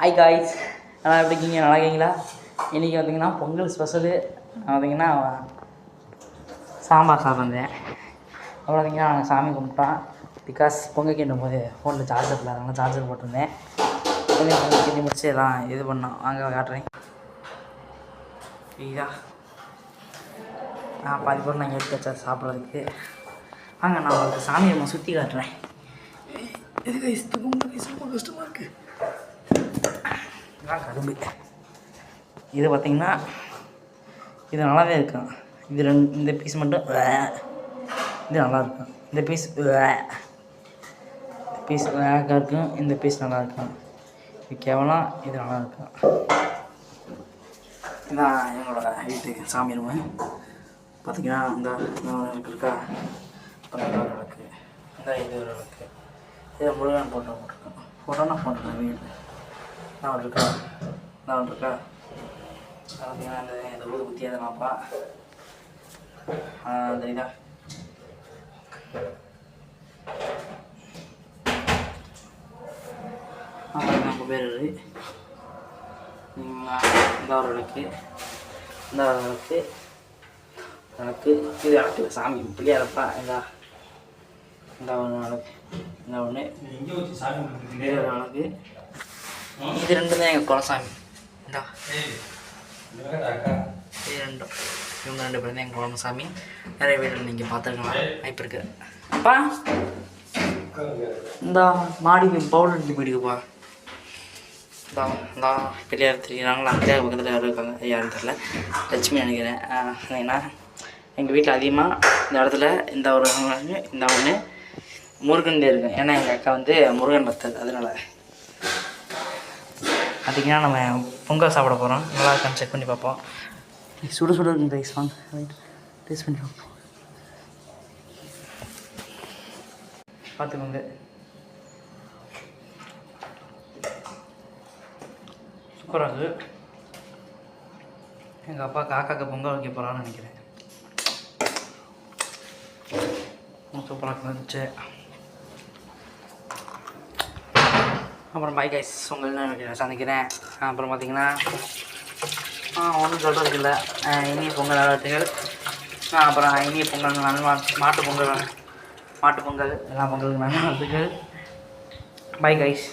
Hi guys, நல்லா எப்படி இருக்கீங்க? நல்லா இருக்கீங்களா? இன்றைக்கி பார்த்திங்கன்னா பொங்கல் ஸ்பெஷலு பார்த்திங்கன்னா சாம்பார் சாப்பிட்றேன். அப்புறம் பார்த்திங்கன்னா நாங்கள் சாமி கும்பிட்டோம். பிகாஸ் பொங்கல் கிண்டும் போது ஃபோனில் சார்ஜர் இல்லை, அதனால் சார்ஜர் போட்டிருந்தேன். பொங்கல் கிண்டி முடிச்சு எல்லாம் இது பண்ணோம். வாங்க காட்டுறேன். சரிதா, பாதி பொருள் நான் எடுத்து வச்சா சாப்பிட்றதுக்கு. வாங்க நான் உங்களுக்கு சாமியை சுற்றி காட்டுறேன். இது ரொம்ப கஷ்டமாக இருக்குது. கரும்பு இது பார்த்திங்கன்னா இது நல்லாவே இருக்கும். இது இந்த பீஸ் மட்டும் இது நல்லாயிருக்கும். இந்த பீஸ் வேகாக இருக்கும். இந்த பீஸ் நல்லாயிருக்கும். இது கேவலம், இது நல்லாயிருக்கும். இதான் எங்களோட வீட்டு சாமி ரூமு. பார்த்திங்கன்னா இந்த இருக்கா, அப்புறம் விளக்கு, இந்த இது ஒரு விளக்கு. இதை முருகன் போட்டிருக்கோம். ஃபோட்டோனா போட்டிருக்கேன் வீட்டில். நான் இருக்கா பார்த்தீங்கன்னா இந்த ஊர் குத்தி அதனாப்பா தெரியுதா. அப்புறம் நம்ம பேர் இந்த ஒரு விளக்கு, இந்த ஒரு விளக்கு இது விளக்கு சாமி பிள்ளையாரப்பா. இந்த ஒன்று விளக்கு, இந்த ஒன்று இது ஒரு விளக்கு. இது ரெண்டும் தான் எங்கள் குலசாமி. இது ரெண்டும், இவங்க 2 பேரும் தான் எங்கள் குலசாமி. நிறைய வீட்டில் நீங்கள் பார்த்துருக்கலாம், வாய்ப்பு இருக்குது. அப்பா இந்த மாடிக்கு பவுடர் எடுத்து போயிடுக்குப்பா. இந்தா பெரியார் தெரியுறாங்களா? பெரியார் பக்கத்தில் யாரும் இருக்காங்க, யாரும் தெரியல, லட்சுமி நினைக்கிறேன். ஏன்னா எங்கள் வீட்டில் அதிகமாக இந்த இடத்துல இந்த ஒன்று முருகன் இருக்குது. ஏன்னா எங்கள் அக்கா வந்து முருகன் பக்தர். அதனால் பார்த்திங்கன்னா நம்ம பொங்கல் சாப்பிட போகிறோம். நல்லா இருக்கான்னு செக் பண்ணி பார்ப்போம். சுடு இருக்கு ரைஸ். வாங்க ரைட் டேஸ்ட் பண்ணி பார்ப்போம். பார்த்துக்கோங்க, சூப்பராக இருக்குது. எங்கள் அப்பா காக்காக்கு பொங்கல் வைக்க போகிறான்னு நினைக்கிறேன். சூப்பராக இருந்துச்சு. அப்புறம் பை கைஸ், உங்களை சந்திக்கிறேன். அப்புறம் பார்த்திங்கன்னா ஒன்றும் சொல்கிறதுக்கு இல்லை. இனிய பொங்கல் நல்வாழ்த்துக்கள். அப்புறம் இனிய பொங்கல் மாட்டு பொங்கல் எல்லா பொங்கலுக்கும் நல்வாழ்த்துக்கள். Bye guys.